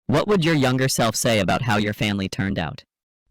What would your younger self say about how your family turned out?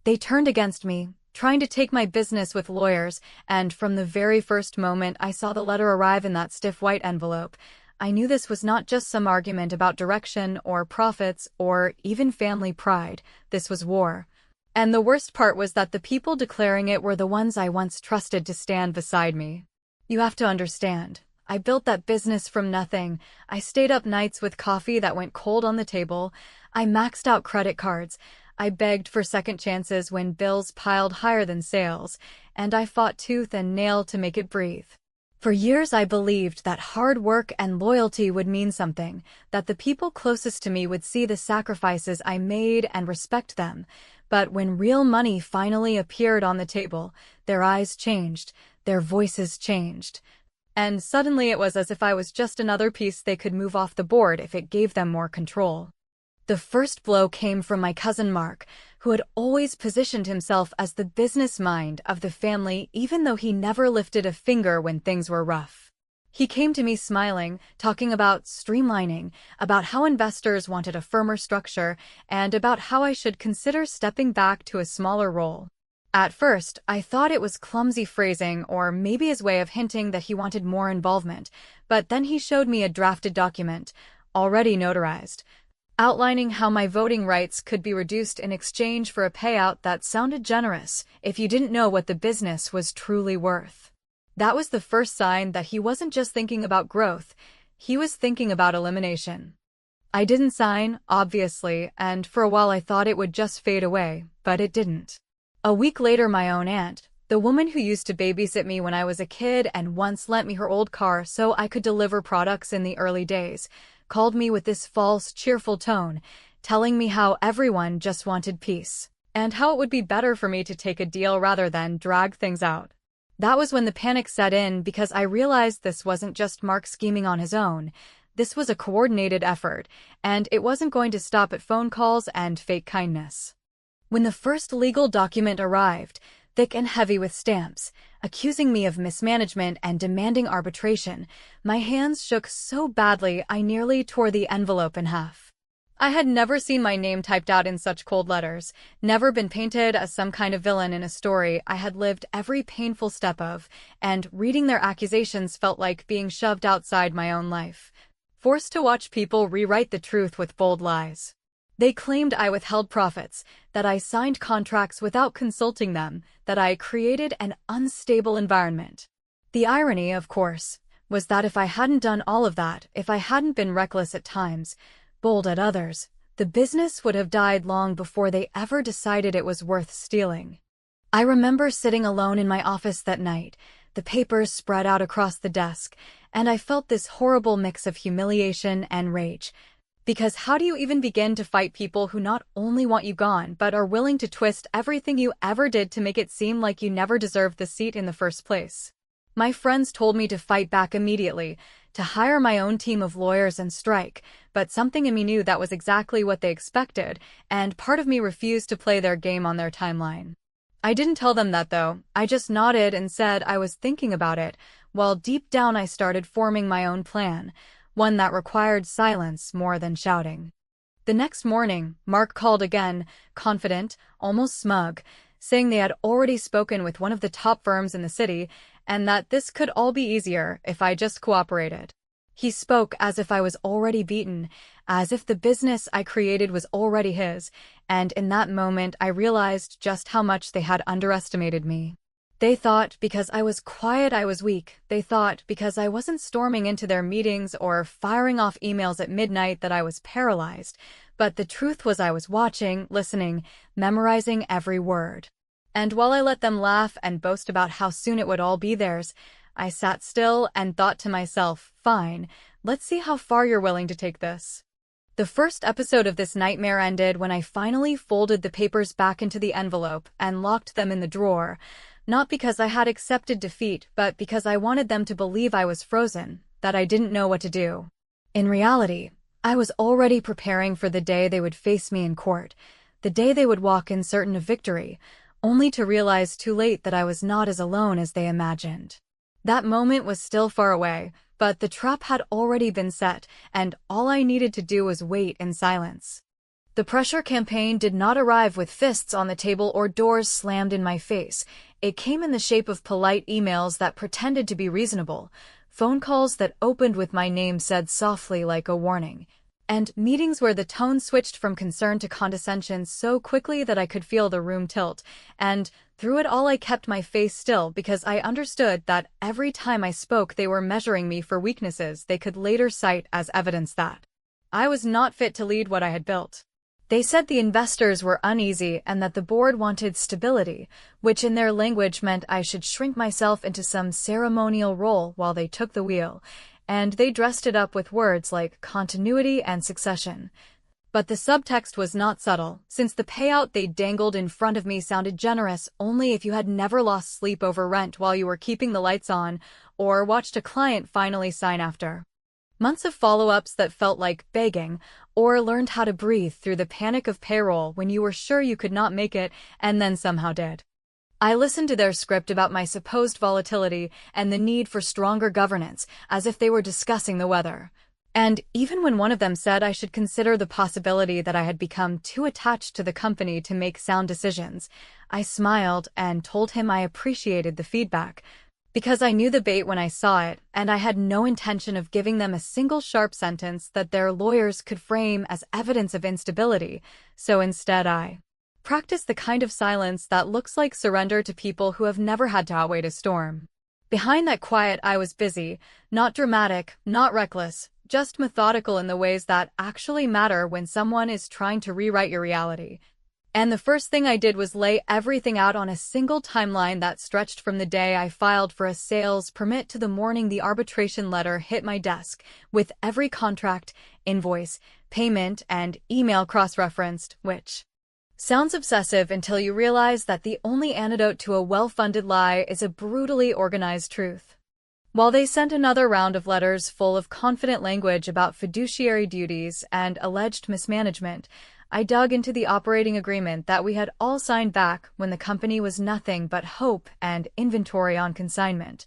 They turned against me, trying to take my business with lawyers, and from the very first moment I saw the letter arrive in that stiff white envelope, I knew this was not just some argument about direction or profits or even family pride. This was war. And the worst part was that the people declaring it were the ones I once trusted to stand beside me. You have to understand. I built that business from nothing. I stayed up nights with coffee that went cold on the table. I maxed out credit cards. I begged for second chances when bills piled higher than sales, and I fought tooth and nail to make it breathe. For years I believed that hard work and loyalty would mean something, that the people closest to me would see the sacrifices I made and respect them. But when real money finally appeared on the table, their eyes changed, their voices changed. And suddenly it was as if I was just another piece they could move off the board if it gave them more control. The first blow came from my cousin Mark, who had always positioned himself as the business mind of the family even though he never lifted a finger when things were rough. He came to me smiling, talking about streamlining, about how investors wanted a firmer structure, and about how I should consider stepping back to a smaller role. At first, I thought it was clumsy phrasing or maybe his way of hinting that he wanted more involvement, but then he showed me a drafted document, already notarized, outlining how my voting rights could be reduced in exchange for a payout that sounded generous if you didn't know what the business was truly worth. That was the first sign that he wasn't just thinking about growth, he was thinking about elimination. I didn't sign, obviously, and for a while I thought it would just fade away, but it didn't. A week later, my own aunt, the woman who used to babysit me when I was a kid and once lent me her old car so I could deliver products in the early days, called me with this false, cheerful tone, telling me how everyone just wanted peace, and how it would be better for me to take a deal rather than drag things out. That was when the panic set in because I realized this wasn't just Mark scheming on his own. This was a coordinated effort, and it wasn't going to stop at phone calls and fake kindness. When the first legal document arrived, thick and heavy with stamps, accusing me of mismanagement and demanding arbitration, my hands shook so badly I nearly tore the envelope in half. I had never seen my name typed out in such cold letters, never been painted as some kind of villain in a story I had lived every painful step of, and reading their accusations felt like being shoved outside my own life, forced to watch people rewrite the truth with bold lies. They claimed I withheld profits, that I signed contracts without consulting them, that I created an unstable environment. The irony, of course, was that if I hadn't done all of that, if I hadn't been reckless at times, bold at others, the business would have died long before they ever decided it was worth stealing. I remember sitting alone in my office that night, the papers spread out across the desk, and I felt this horrible mix of humiliation and rage. Because how do you even begin to fight people who not only want you gone but are willing to twist everything you ever did to make it seem like you never deserved the seat in the first place? My friends told me to fight back immediately, to hire my own team of lawyers and strike, but something in me knew that was exactly what they expected, and part of me refused to play their game on their timeline. I didn't tell them that though, I just nodded and said I was thinking about it, while deep down I started forming my own plan, one that required silence more than shouting. The next morning, Mark called again, confident, almost smug, saying they had already spoken with one of the top firms in the city and that this could all be easier if I just cooperated. He spoke as if I was already beaten, as if the business I created was already his, and in that moment I realized just how much they had underestimated me. They thought because I was quiet I was weak. They thought because I wasn't storming into their meetings or firing off emails at midnight that I was paralyzed. But the truth was I was watching, listening, memorizing every word. And while I let them laugh and boast about how soon it would all be theirs, I sat still and thought to myself, fine, let's see how far you're willing to take this. The first episode of this nightmare ended when I finally folded the papers back into the envelope and locked them in the drawer. Not because I had accepted defeat, but because I wanted them to believe I was frozen, that I didn't know what to do. In reality, I was already preparing for the day they would face me in court, the day they would walk in certain of victory, only to realize too late that I was not as alone as they imagined. That moment was still far away, but the trap had already been set, and all I needed to do was wait in silence. The pressure campaign did not arrive with fists on the table or doors slammed in my face. It came in the shape of polite emails that pretended to be reasonable, phone calls that opened with my name said softly like a warning, and meetings where the tone switched from concern to condescension so quickly that I could feel the room tilt. And through it all I kept my face still because I understood that every time I spoke they were measuring me for weaknesses they could later cite as evidence that I was not fit to lead what I had built. They said the investors were uneasy and that the board wanted stability, which in their language meant I should shrink myself into some ceremonial role while they took the wheel, and they dressed it up with words like continuity and succession. But the subtext was not subtle, since the payout they dangled in front of me sounded generous only if you had never lost sleep over rent while you were keeping the lights on, or watched a client finally sign after months of follow-ups that felt like begging, or learned how to breathe through the panic of payroll when you were sure you could not make it and then somehow did. I listened to their script about my supposed volatility and the need for stronger governance, as if they were discussing the weather. And even when one of them said I should consider the possibility that I had become too attached to the company to make sound decisions, I smiled and told him I appreciated the feedback, because I knew the bait when I saw it, and I had no intention of giving them a single sharp sentence that their lawyers could frame as evidence of instability, so instead I practiced the kind of silence that looks like surrender to people who have never had to outwait a storm. Behind that quiet I was busy, not dramatic, not reckless, just methodical in the ways that actually matter when someone is trying to rewrite your reality. And the first thing I did was lay everything out on a single timeline that stretched from the day I filed for a sales permit to the morning the arbitration letter hit my desk, with every contract, invoice, payment, and email cross-referenced, which sounds obsessive until you realize that the only antidote to a well-funded lie is a brutally organized truth. While they sent another round of letters full of confident language about fiduciary duties and alleged mismanagement, I dug into the operating agreement that we had all signed back when the company was nothing but hope and inventory on consignment.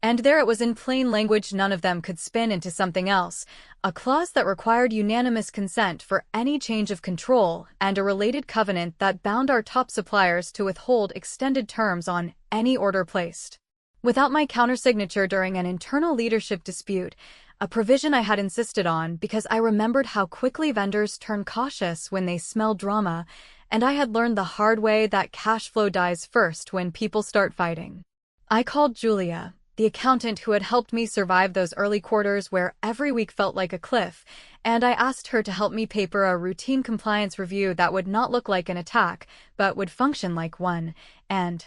And there it was in plain language none of them could spin into something else, a clause that required unanimous consent for any change of control and a related covenant that bound our top suppliers to withhold extended terms on any order placed without my countersignature during an internal leadership dispute, a provision I had insisted on because I remembered how quickly vendors turn cautious when they smell drama, and I had learned the hard way that cash flow dies first when people start fighting. I called Julia, the accountant who had helped me survive those early quarters where every week felt like a cliff, and I asked her to help me paper a routine compliance review that would not look like an attack, but would function like one, and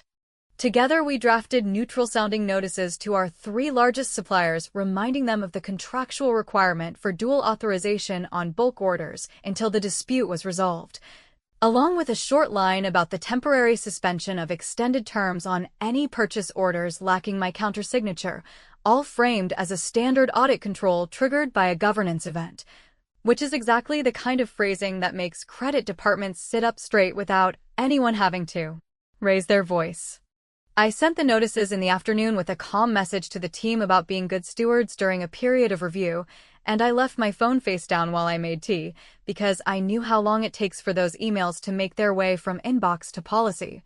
together we drafted neutral-sounding notices to our 3 largest suppliers reminding them of the contractual requirement for dual authorization on bulk orders until the dispute was resolved, along with a short line about the temporary suspension of extended terms on any purchase orders lacking my countersignature, all framed as a standard audit control triggered by a governance event, which is exactly the kind of phrasing that makes credit departments sit up straight without anyone having to raise their voice. I sent the notices in the afternoon with a calm message to the team about being good stewards during a period of review, and I left my phone face down while I made tea, because I knew how long it takes for those emails to make their way from inbox to policy.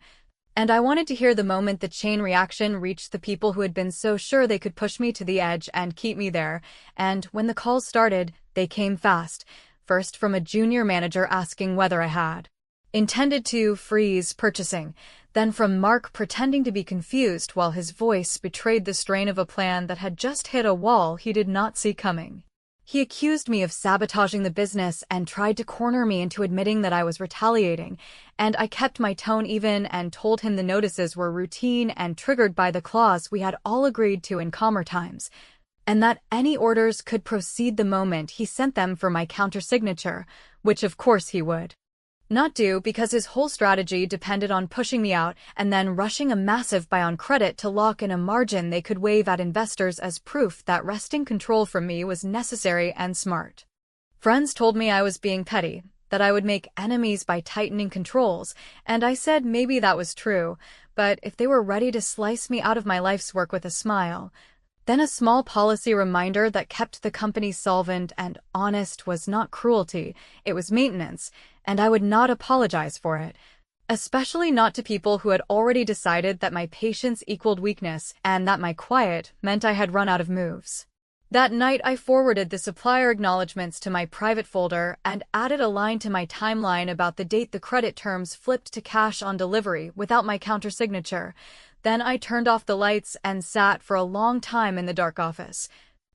And I wanted to hear the moment the chain reaction reached the people who had been so sure they could push me to the edge and keep me there, and when the calls started, they came fast, first from a junior manager asking whether I had intended to freeze purchasing, then from Mark pretending to be confused while his voice betrayed the strain of a plan that had just hit a wall he did not see coming. He accused me of sabotaging the business and tried to corner me into admitting that I was retaliating, and I kept my tone even and told him the notices were routine and triggered by the clause we had all agreed to in calmer times, and that any orders could proceed the moment he sent them for my countersignature, which of course he would not do because his whole strategy depended on pushing me out and then rushing a massive buy on credit to lock in a margin they could wave at investors as proof that wresting control from me was necessary and smart. Friends told me I was being petty, that I would make enemies by tightening controls, and I said maybe that was true, but if they were ready to slice me out of my life's work with a smile, Then a small policy reminder that kept the company solvent and honest was not cruelty, it was maintenance, and I would not apologize for it. Especially not to people who had already decided that my patience equaled weakness and that my quiet meant I had run out of moves. That night, I forwarded the supplier acknowledgments to my private folder and added a line to my timeline about the date the credit terms flipped to cash on delivery without my countersignature. Then I turned off the lights and sat for a long time in the dark office.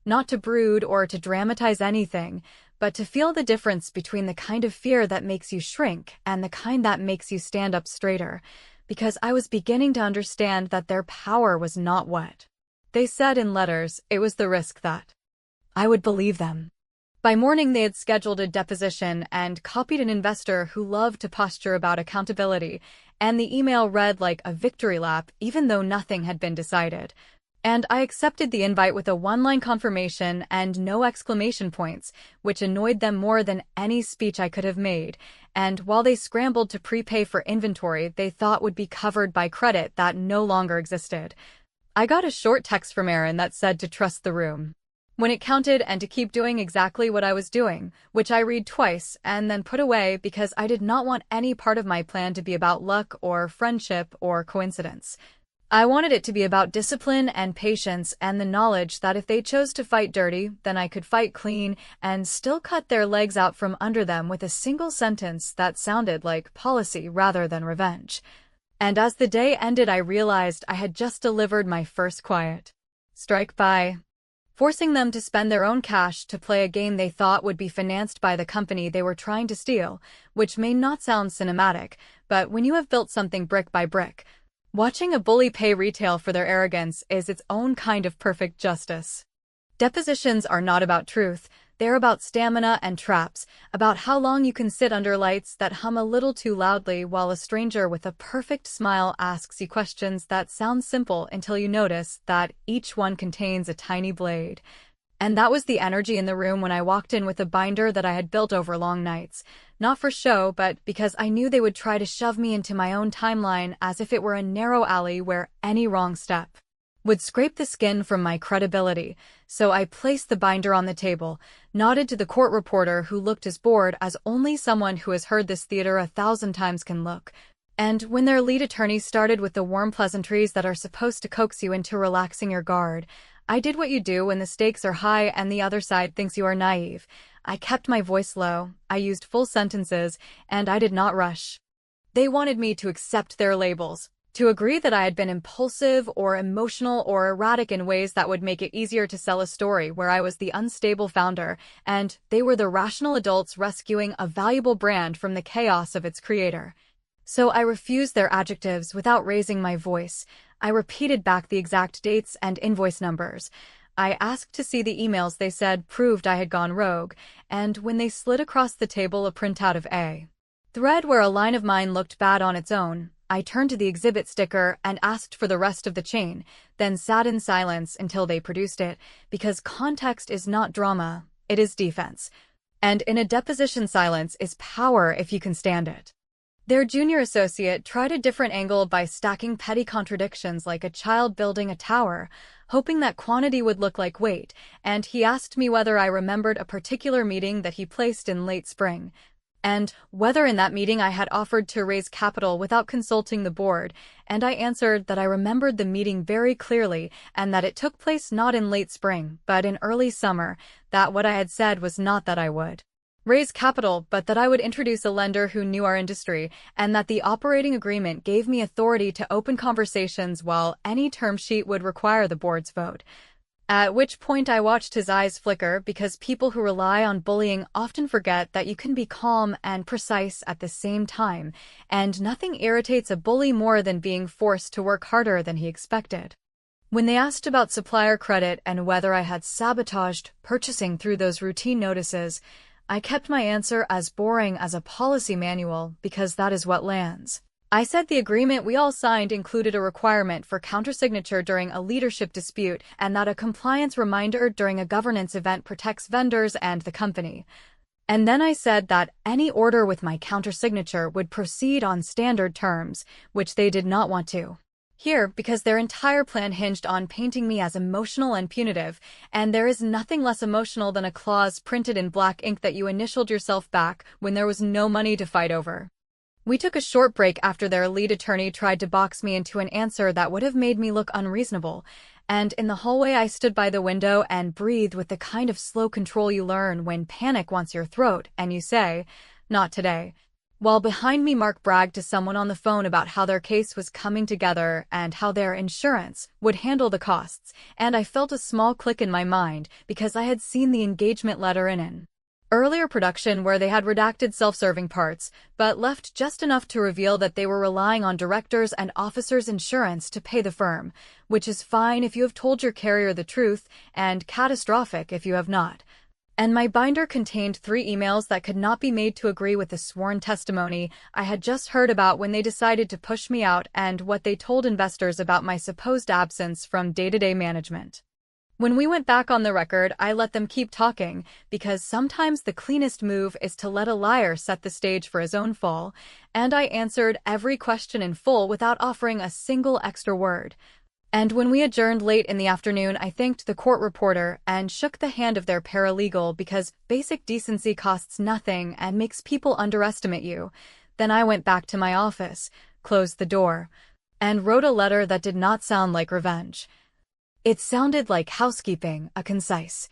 Not to brood or to dramatize anything, but to feel the difference between the kind of fear that makes you shrink and the kind that makes you stand up straighter, because I was beginning to understand that their power was not what they said in letters, it was the risk that I would believe them. By morning, they had scheduled a deposition and copied an investor who loved to posture about accountability, and the email read like a victory lap even though nothing had been decided. And I accepted the invite with a one-line confirmation and no exclamation points, which annoyed them more than any speech I could have made. And while they scrambled to prepay for inventory they thought would be covered by credit that no longer existed, I got a short text from Aaron that said to trust the room when it counted and to keep doing exactly what I was doing, which I read twice and then put away because I did not want any part of my plan to be about luck or friendship or coincidence. I wanted it to be about discipline and patience and the knowledge that if they chose to fight dirty, then I could fight clean and still cut their legs out from under them with a single sentence that sounded like policy rather than revenge. And as the day ended, I realized I had just delivered my first quiet strike by forcing them to spend their own cash to play a game they thought would be financed by the company they were trying to steal, which may not sound cinematic, but when you have built something brick by brick, watching a bully pay retail for their arrogance is its own kind of perfect justice. Depositions are not about truth. They're about stamina and traps, about how long you can sit under lights that hum a little too loudly while a stranger with a perfect smile asks you questions that sound simple until you notice that each one contains a tiny blade. And that was the energy in the room when I walked in with a binder that I had built over long nights. Not for show, but because I knew they would try to shove me into my own timeline as if it were a narrow alley where any wrong step would scrape the skin from my credibility. So I placed the binder on the table, nodded to the court reporter who looked as bored as only someone who has heard this theater 1,000 times can look. And when their lead attorney started with the warm pleasantries that are supposed to coax you into relaxing your guard, I did what you do when the stakes are high and the other side thinks you are naive. I kept my voice low, I used full sentences, and I did not rush. They wanted me to accept their labels, to agree that I had been impulsive or emotional or erratic in ways that would make it easier to sell a story where I was the unstable founder, and they were the rational adults rescuing a valuable brand from the chaos of its creator. So I refused their adjectives without raising my voice. I repeated back the exact dates and invoice numbers. I asked to see the emails they said proved I had gone rogue, and when they slid across the table a printout of a thread where a line of mine looked bad on its own, I turned to the exhibit sticker and asked for the rest of the chain, then sat in silence until they produced it, because context is not drama, it is defense. And in a deposition, silence is power if you can stand it. Their junior associate tried a different angle by stacking petty contradictions like a child building a tower, hoping that quantity would look like weight, and he asked me whether I remembered a particular meeting that he placed in late spring, and whether in that meeting I had offered to raise capital without consulting the board, and I answered that I remembered the meeting very clearly and that it took place not in late spring, but in early summer, that what I had said was not that I would raise capital, but that I would introduce a lender who knew our industry, and that the operating agreement gave me authority to open conversations while any term sheet would require the board's vote. At which point I watched his eyes flicker, because people who rely on bullying often forget that you can be calm and precise at the same time, and nothing irritates a bully more than being forced to work harder than he expected. When they asked about supplier credit and whether I had sabotaged purchasing through those routine notices, I kept my answer as boring as a policy manual, because that is what lands. I said the agreement we all signed included a requirement for countersignature during a leadership dispute and that a compliance reminder during a governance event protects vendors and the company. And then I said that any order with my countersignature would proceed on standard terms, which they did not want to Here, because their entire plan hinged on painting me as emotional and punitive, and there is nothing less emotional than a clause printed in black ink that you initialed yourself back when there was no money to fight over. We took a short break after their lead attorney tried to box me into an answer that would have made me look unreasonable, and in the hallway I stood by the window and breathed with the kind of slow control you learn when panic wants your throat and you say, "Not today." While behind me Mark bragged to someone on the phone about how their case was coming together and how their insurance would handle the costs, and I felt a small click in my mind because I had seen the engagement letter in an earlier production where they had redacted self-serving parts, but left just enough to reveal that they were relying on directors' and officers' insurance to pay the firm, which is fine if you have told your carrier the truth, and catastrophic if you have not. And my binder contained 3 emails that could not be made to agree with the sworn testimony I had just heard about when they decided to push me out and what they told investors about my supposed absence from day-to-day management. When we went back on the record, I let them keep talking, because sometimes the cleanest move is to let a liar set the stage for his own fall, and I answered every question in full without offering a single extra word. And when we adjourned late in the afternoon, I thanked the court reporter and shook the hand of their paralegal because basic decency costs nothing and makes people underestimate you. Then I went back to my office, closed the door, and wrote a letter that did not sound like revenge. It sounded like housekeeping, a concise,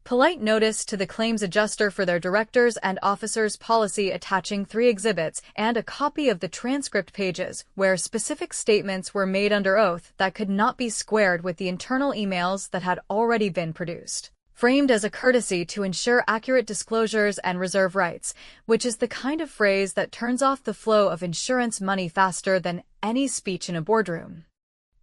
polite notice to the claims adjuster for their directors and officers policy attaching 3 exhibits and a copy of the transcript pages where specific statements were made under oath that could not be squared with the internal emails that had already been produced. Framed as a courtesy to ensure accurate disclosures and reserve rights, which is the kind of phrase that turns off the flow of insurance money faster than any speech in a boardroom.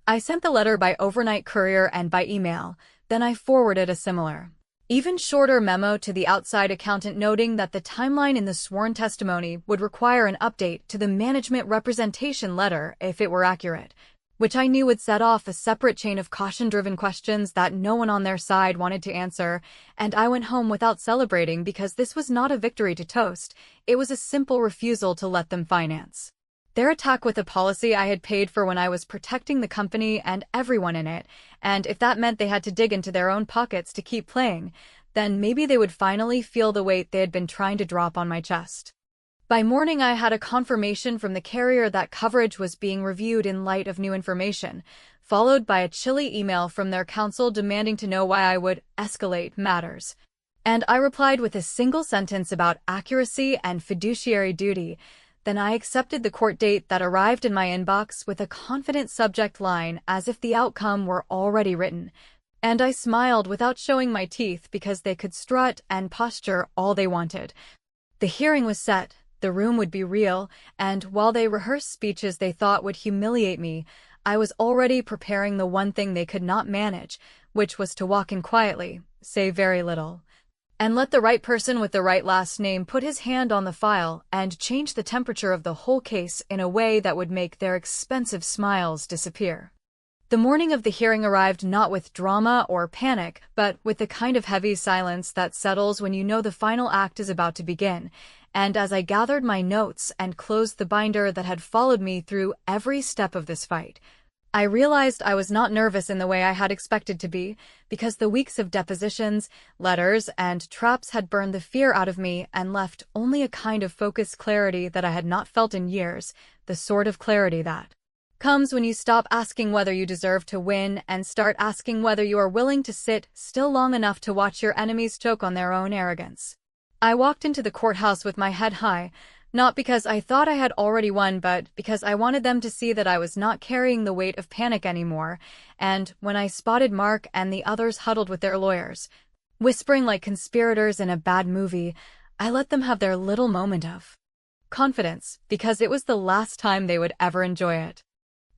I sent the letter by overnight courier and by email, then I forwarded a similar, even shorter memo to the outside accountant noting that the timeline in the sworn testimony would require an update to the management representation letter if it were accurate, which I knew would set off a separate chain of caution-driven questions that no one on their side wanted to answer, and I went home without celebrating because this was not a victory to toast, it was a simple refusal to let them finance their attack with a policy I had paid for when I was protecting the company and everyone in it, and if that meant they had to dig into their own pockets to keep playing, then maybe they would finally feel the weight they had been trying to drop on my chest. By morning I had a confirmation from the carrier that coverage was being reviewed in light of new information, followed by a chilly email from their counsel demanding to know why I would escalate matters. And I replied with a single sentence about accuracy and fiduciary duty. Then I accepted the court date that arrived in my inbox with a confident subject line as if the outcome were already written. And I smiled without showing my teeth because they could strut and posture all they wanted. The hearing was set, the room would be real, and while they rehearsed speeches they thought would humiliate me, I was already preparing the one thing they could not manage, which was to walk in quietly, say very little, and let the right person with the right last name put his hand on the file and change the temperature of the whole case in a way that would make their expensive smiles disappear. The morning of the hearing arrived not with drama or panic, but with the kind of heavy silence that settles when you know the final act is about to begin, and as I gathered my notes and closed the binder that had followed me through every step of this fight, I realized I was not nervous in the way I had expected to be, because the weeks of depositions, letters, and traps had burned the fear out of me and left only a kind of focused clarity that I had not felt in years, the sort of clarity that comes when you stop asking whether you deserve to win and start asking whether you are willing to sit still long enough to watch your enemies choke on their own arrogance. I walked into the courthouse with my head high, not because I thought I had already won, but because I wanted them to see that I was not carrying the weight of panic anymore, and when I spotted Mark and the others huddled with their lawyers, whispering like conspirators in a bad movie, I let them have their little moment of confidence, because it was the last time they would ever enjoy it.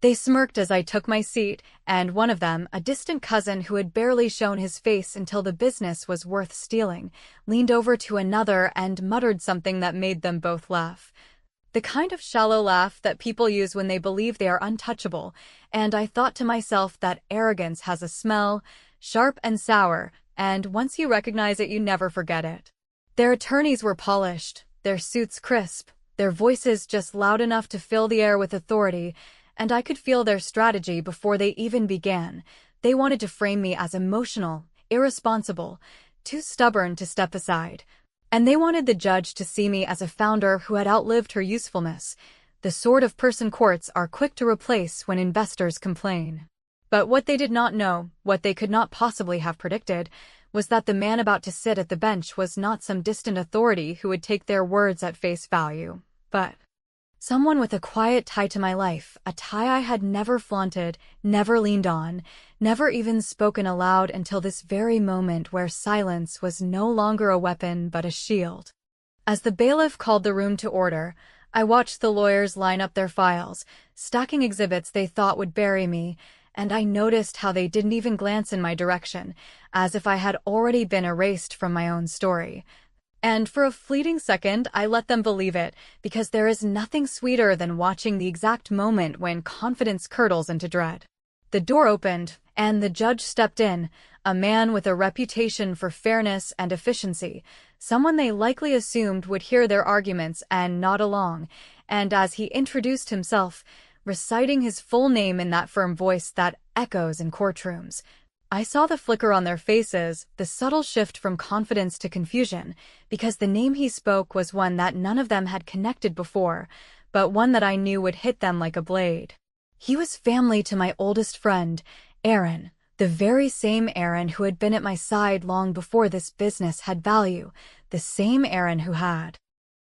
They smirked as I took my seat, and one of them, a distant cousin who had barely shown his face until the business was worth stealing, leaned over to another and muttered something that made them both laugh. The kind of shallow laugh that people use when they believe they are untouchable, and I thought to myself that arrogance has a smell, sharp and sour, and once you recognize it you never forget it. Their attorneys were polished, their suits crisp, their voices just loud enough to fill the air with authority, and I could feel their strategy before they even began. They wanted to frame me as emotional, irresponsible, too stubborn to step aside. And they wanted the judge to see me as a founder who had outlived her usefulness, the sort of person courts are quick to replace when investors complain. But what they did not know, what they could not possibly have predicted, was that the man about to sit at the bench was not some distant authority who would take their words at face value, but someone with a quiet tie to my life, a tie I had never flaunted, never leaned on, never even spoken aloud until this very moment where silence was no longer a weapon but a shield. As the bailiff called the room to order, I watched the lawyers line up their files, stacking exhibits they thought would bury me, and I noticed how they didn't even glance in my direction, as if I had already been erased from my own story. And for a fleeting second, I let them believe it, because there is nothing sweeter than watching the exact moment when confidence curdles into dread. The door opened, and the judge stepped in, a man with a reputation for fairness and efficiency, someone they likely assumed would hear their arguments and nod along, and as he introduced himself, reciting his full name in that firm voice that echoes in courtrooms, I saw the flicker on their faces, the subtle shift from confidence to confusion, because the name he spoke was one that none of them had connected before, but one that I knew would hit them like a blade. He was family to my oldest friend, Aaron, the very same Aaron who had been at my side long before this business had value, the same Aaron who had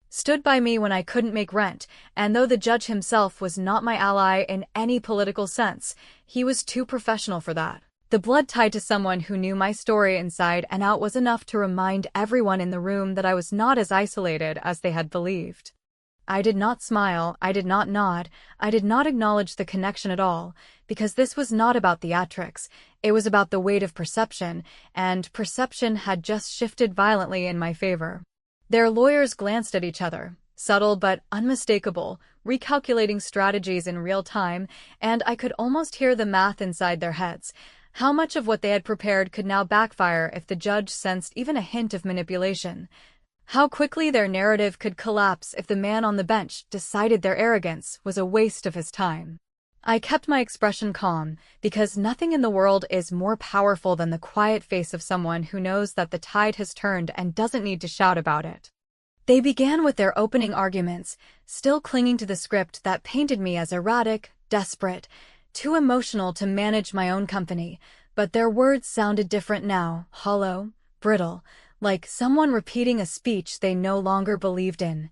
stood by me when I couldn't make rent, and though the judge himself was not my ally in any political sense, he was too professional for that. The blood tied to someone who knew my story inside and out was enough to remind everyone in the room that I was not as isolated as they had believed. I did not smile, I did not nod, I did not acknowledge the connection at all, because this was not about theatrics, it was about the weight of perception, and perception had just shifted violently in my favor. Their lawyers glanced at each other, subtle but unmistakable, recalculating strategies in real time, and I could almost hear the math inside their heads. How much of what they had prepared could now backfire if the judge sensed even a hint of manipulation? How quickly their narrative could collapse if the man on the bench decided their arrogance was a waste of his time? I kept my expression calm, because nothing in the world is more powerful than the quiet face of someone who knows that the tide has turned and doesn't need to shout about it. They began with their opening arguments, still clinging to the script that painted me as erratic, desperate, too emotional to manage my own company, but their words sounded different now, hollow, brittle, like someone repeating a speech they no longer believed in.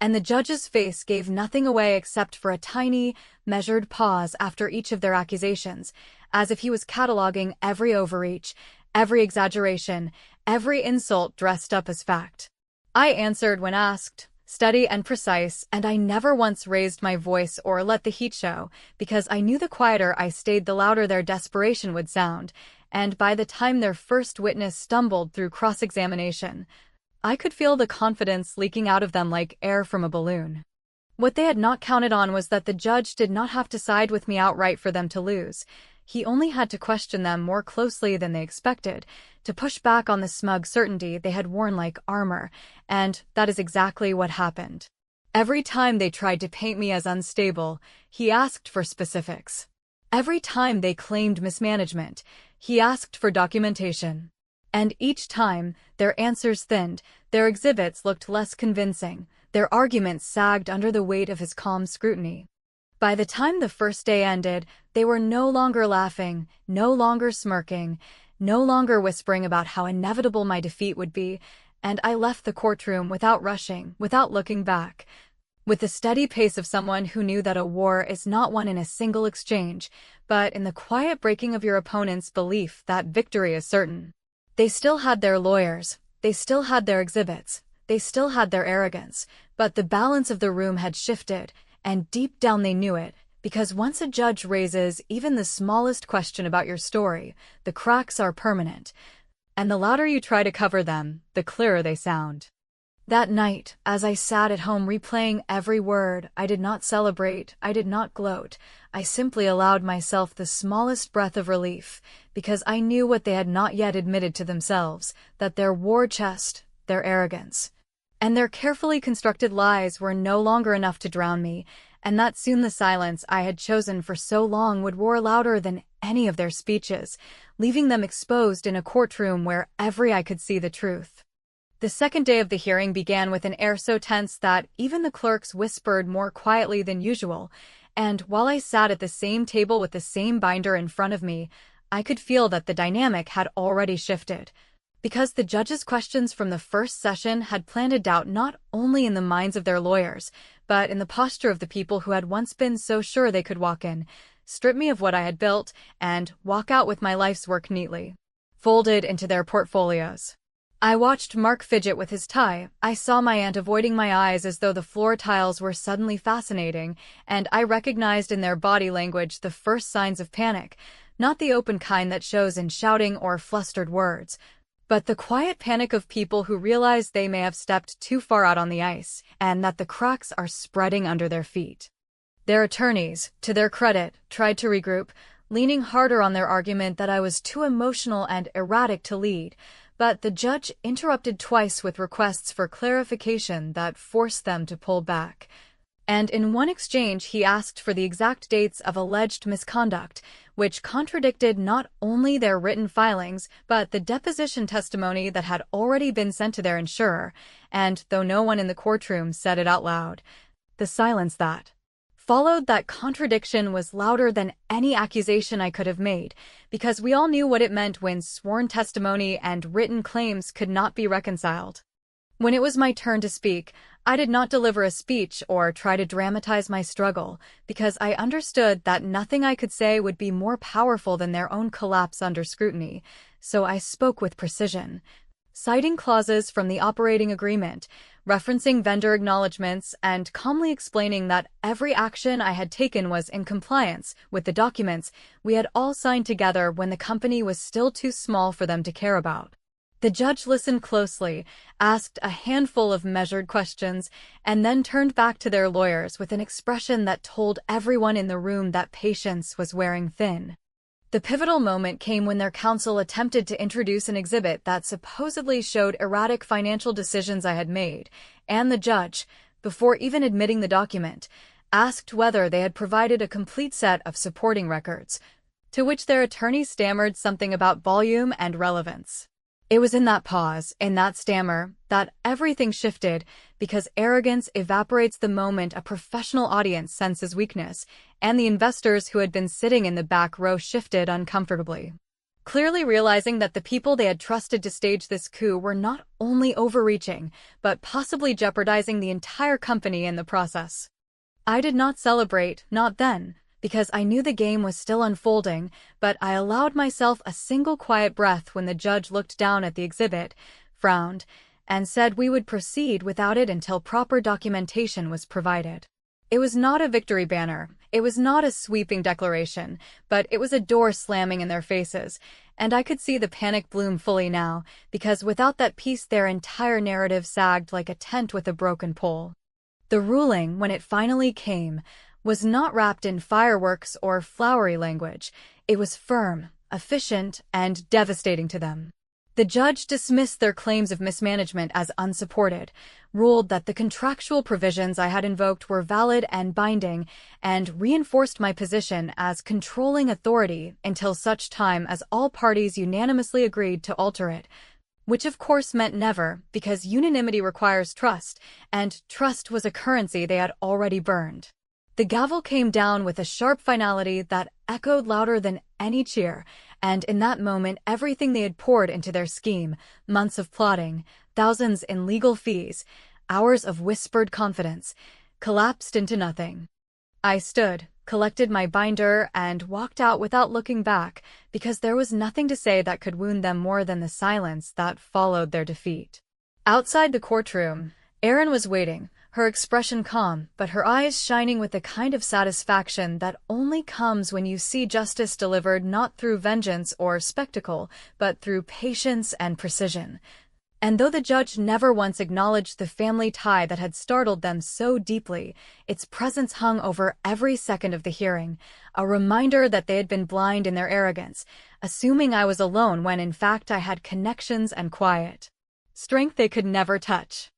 And the judge's face gave nothing away except for a tiny, measured pause after each of their accusations, as if he was cataloging every overreach, every exaggeration, every insult dressed up as fact. I answered when asked, steady and precise, and I never once raised my voice or let the heat show, because I knew the quieter I stayed the louder their desperation would sound, and by the time their first witness stumbled through cross-examination, I could feel the confidence leaking out of them like air from a balloon. What they had not counted on was that the judge did not have to side with me outright for them to lose. He only had to question them more closely than they expected, to push back on the smug certainty they had worn like armor, and that is exactly what happened. Every time they tried to paint me as unstable, he asked for specifics. Every time they claimed mismanagement, he asked for documentation. And each time, their answers thinned, their exhibits looked less convincing, their arguments sagged under the weight of his calm scrutiny. By the time the first day ended, they were no longer laughing, no longer smirking, no longer whispering about how inevitable my defeat would be, and I left the courtroom without rushing, without looking back, with the steady pace of someone who knew that a war is not won in a single exchange, but in the quiet breaking of your opponent's belief that victory is certain. They still had their lawyers, they still had their exhibits, they still had their arrogance, but the balance of the room had shifted, and deep down they knew it, because once a judge raises even the smallest question about your story, the cracks are permanent, and the louder you try to cover them, the clearer they sound. That night, as I sat at home replaying every word, I did not celebrate, I did not gloat, I simply allowed myself the smallest breath of relief, because I knew what they had not yet admitted to themselves, that their war chest, their arrogance, and their carefully constructed lies were no longer enough to drown me, and that soon the silence I had chosen for so long would roar louder than any of their speeches, leaving them exposed in a courtroom where every eye could see the truth. The second day of the hearing began with an air so tense that even the clerks whispered more quietly than usual, and while I sat at the same table with the same binder in front of me, I could feel that the dynamic had already shifted. Because the judge's questions from the first session had planted doubt not only in the minds of their lawyers, but in the posture of the people who had once been so sure they could walk in, strip me of what I had built, and walk out with my life's work neatly folded into their portfolios. I watched Mark fidget with his tie. I saw my aunt avoiding my eyes as though the floor tiles were suddenly fascinating, and I recognized in their body language the first signs of panic, not the open kind that shows in shouting or flustered words, but the quiet panic of people who realize they may have stepped too far out on the ice, and that the cracks are spreading under their feet. Their attorneys, to their credit, tried to regroup, leaning harder on their argument that I was too emotional and erratic to lead, but the judge interrupted twice with requests for clarification that forced them to pull back. And in one exchange he asked for the exact dates of alleged misconduct, which contradicted not only their written filings, but the deposition testimony that had already been sent to their insurer, and though no one in the courtroom said it out loud, the silence that followed that contradiction was louder than any accusation I could have made, because we all knew what it meant when sworn testimony and written claims could not be reconciled. When it was my turn to speak, I did not deliver a speech or try to dramatize my struggle, because I understood that nothing I could say would be more powerful than their own collapse under scrutiny, so I spoke with precision, citing clauses from the operating agreement, referencing vendor acknowledgments, and calmly explaining that every action I had taken was in compliance with the documents we had all signed together when the company was still too small for them to care about. The judge listened closely, asked a handful of measured questions, and then turned back to their lawyers with an expression that told everyone in the room that patience was wearing thin. The pivotal moment came when their counsel attempted to introduce an exhibit that supposedly showed erratic financial decisions I had made, and the judge, before even admitting the document, asked whether they had provided a complete set of supporting records, to which their attorney stammered something about volume and relevance. It was in that pause, in that stammer, that everything shifted, because arrogance evaporates the moment a professional audience senses weakness, and the investors who had been sitting in the back row shifted uncomfortably, clearly realizing that the people they had trusted to stage this coup were not only overreaching, but possibly jeopardizing the entire company in the process. I did not celebrate, not then, because I knew the game was still unfolding, but I allowed myself a single quiet breath when the judge looked down at the exhibit, frowned, and said we would proceed without it until proper documentation was provided. It was not a victory banner, it was not a sweeping declaration, but it was a door slamming in their faces, and I could see the panic bloom fully now, because without that piece their entire narrative sagged like a tent with a broken pole. The ruling, when it finally came, was not wrapped in fireworks or flowery language. It was firm, efficient, and devastating to them. The judge dismissed their claims of mismanagement as unsupported, ruled that the contractual provisions I had invoked were valid and binding, and reinforced my position as controlling authority until such time as all parties unanimously agreed to alter it, which of course meant never, because unanimity requires trust, and trust was a currency they had already burned. The gavel came down with a sharp finality that echoed louder than any cheer, and in that moment everything they had poured into their scheme, months of plotting, thousands in legal fees, hours of whispered confidence, collapsed into nothing. I stood, collected my binder, and walked out without looking back, because there was nothing to say that could wound them more than the silence that followed their defeat. Outside the courtroom, Erin was waiting, her expression calm, but her eyes shining with the kind of satisfaction that only comes when you see justice delivered not through vengeance or spectacle, but through patience and precision. And though the judge never once acknowledged the family tie that had startled them so deeply, its presence hung over every second of the hearing, a reminder that they had been blind in their arrogance, assuming I was alone when in fact I had connections and quiet strength they could never touch.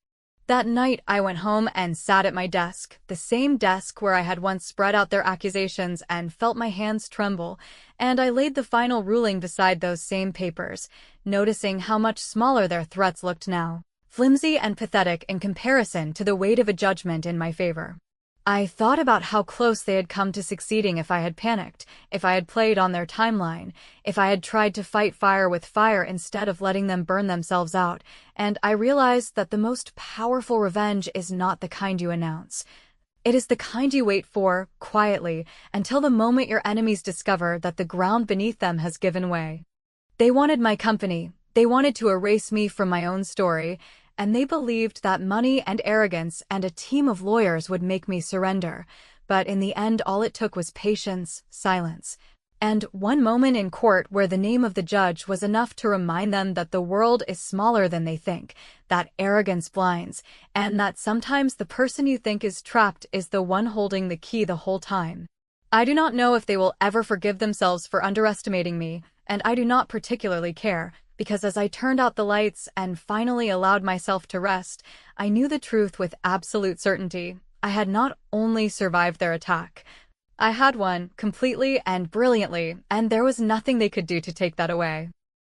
That night, I went home and sat at my desk, the same desk where I had once spread out their accusations and felt my hands tremble, and I laid the final ruling beside those same papers, noticing how much smaller their threats looked now, flimsy and pathetic in comparison to the weight of a judgment in my favor. I thought about how close they had come to succeeding if I had panicked, if I had played on their timeline, if I had tried to fight fire with fire instead of letting them burn themselves out, and I realized that the most powerful revenge is not the kind you announce. It is the kind you wait for, quietly, until the moment your enemies discover that the ground beneath them has given way. They wanted my company. They wanted to erase me from my own story, and they believed that money and arrogance and a team of lawyers would make me surrender. But in the end, all it took was patience, silence, and one moment in court where the name of the judge was enough to remind them that the world is smaller than they think, that arrogance blinds, and that sometimes the person you think is trapped is the one holding the key the whole time. I do not know if they will ever forgive themselves for underestimating me, and I do not particularly care, because as I turned out the lights and finally allowed myself to rest, I knew the truth with absolute certainty. I had not only survived their attack, I had won completely and brilliantly, and there was nothing they could do to take that away.